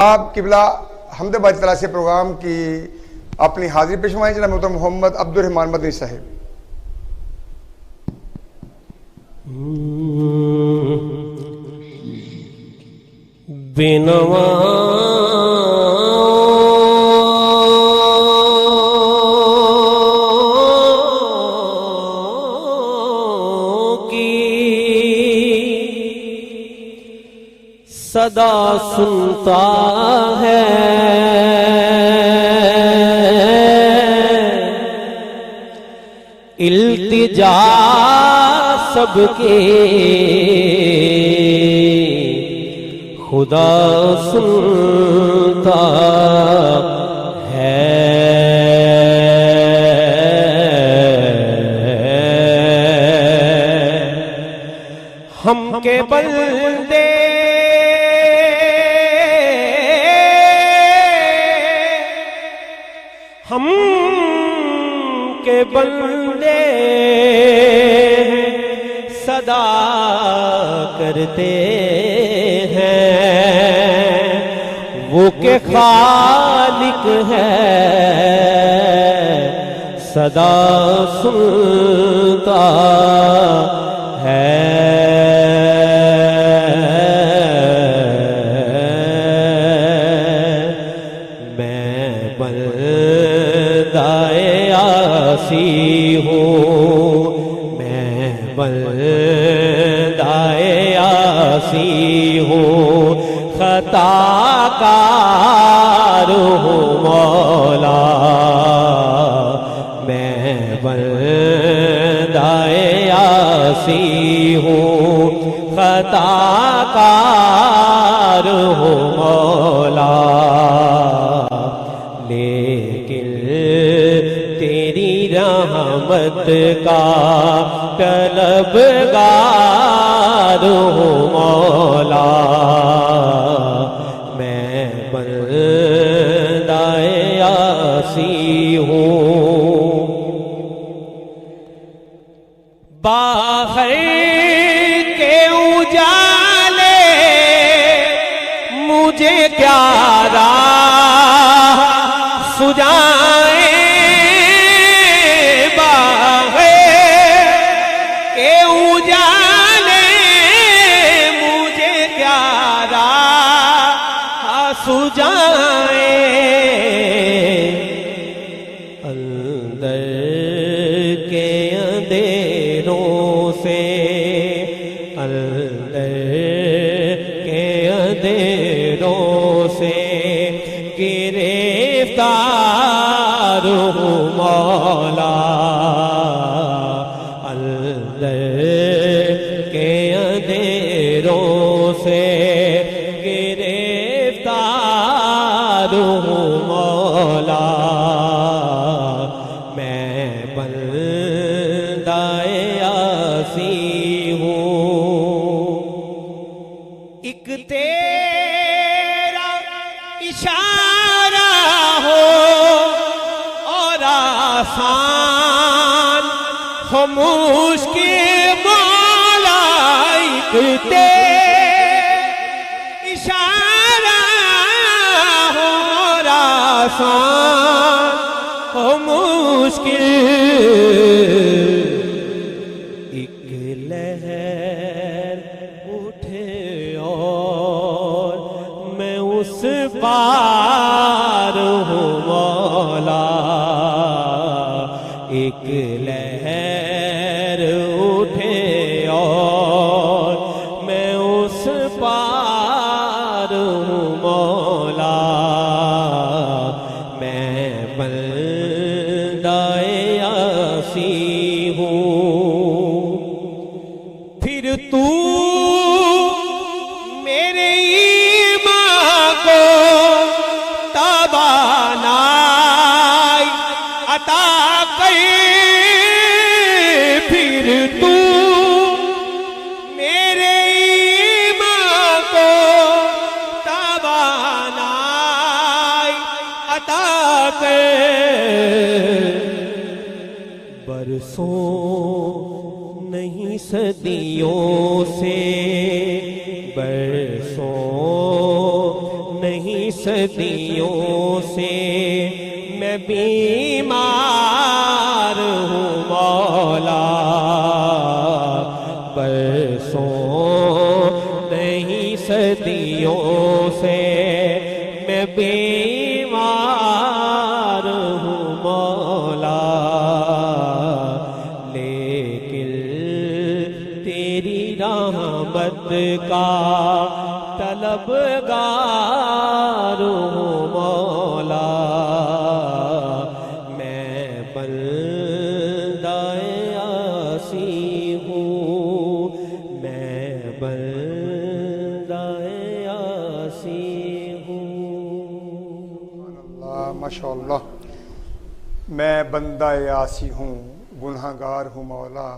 آپ قبلہ حمد باری تعالیٰ سے پروگرام کی اپنی حاضری پیش فرمائیں جناب محترم محمد عبد الرحمان مدنی صاحب۔ بینوا صدا سنتا ہے التجا سب کے خدا سنتا ہے۔ ہم کے بندے ہم کے بندے صدا کرتے ہیں وہ کہ خالق ہے صدا سنتا ہے۔ میں بندۂ عاصی ہوں خطا کار ہوں مولا، میں بندۂ عاصی ہوں خطا کار ہوں مولا، لیکن تیری رحمت کا طلبگار ہوں مولا، میں بندۂ عاصی ہوں۔ باہر کے اجالے مجھے کیا راہ سجائیں، اندر کے اندھیروں سے، اندر کے اندھیروں سے گرفتار ہوں مولا، اندر کے اندھیروں سے مولا، میں بندۂ عاصی ہوں۔ ایک تیرا اشارہ ہو اور آسان ہو مشکل مولا، ایک اشارہ آسان ہو مشکل، ایک لہر اٹھے اور میں اس پار ہوں مولا، ایک لہر اٹھے اور میں اس پار ہوں مولا، بندۂ عاصی ہوں۔ پھر تو میرے ایمان کو توانائی عطا کر، پھر تو میرے ایمان کو توانائی عطا کر، برسوں نہیں صدیوں سے، برسوں نہیں صدیوں سے میں بیمار ہوں مولا، برسوں نہیں صدیوں سے میں بیمار ہوں مولا، لیکن تیری رحمت کا طلبگار ہوں مولا، میں بندہ عاصی ہوں، میں بندہ عاصی ہوں۔ اللہ ماشاءاللہ، میں بندہ عاصی ہوں، گناہگار ہوں مولا،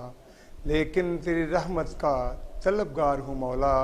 لیکن تیری رحمت کا طلبگار ہوں مولا،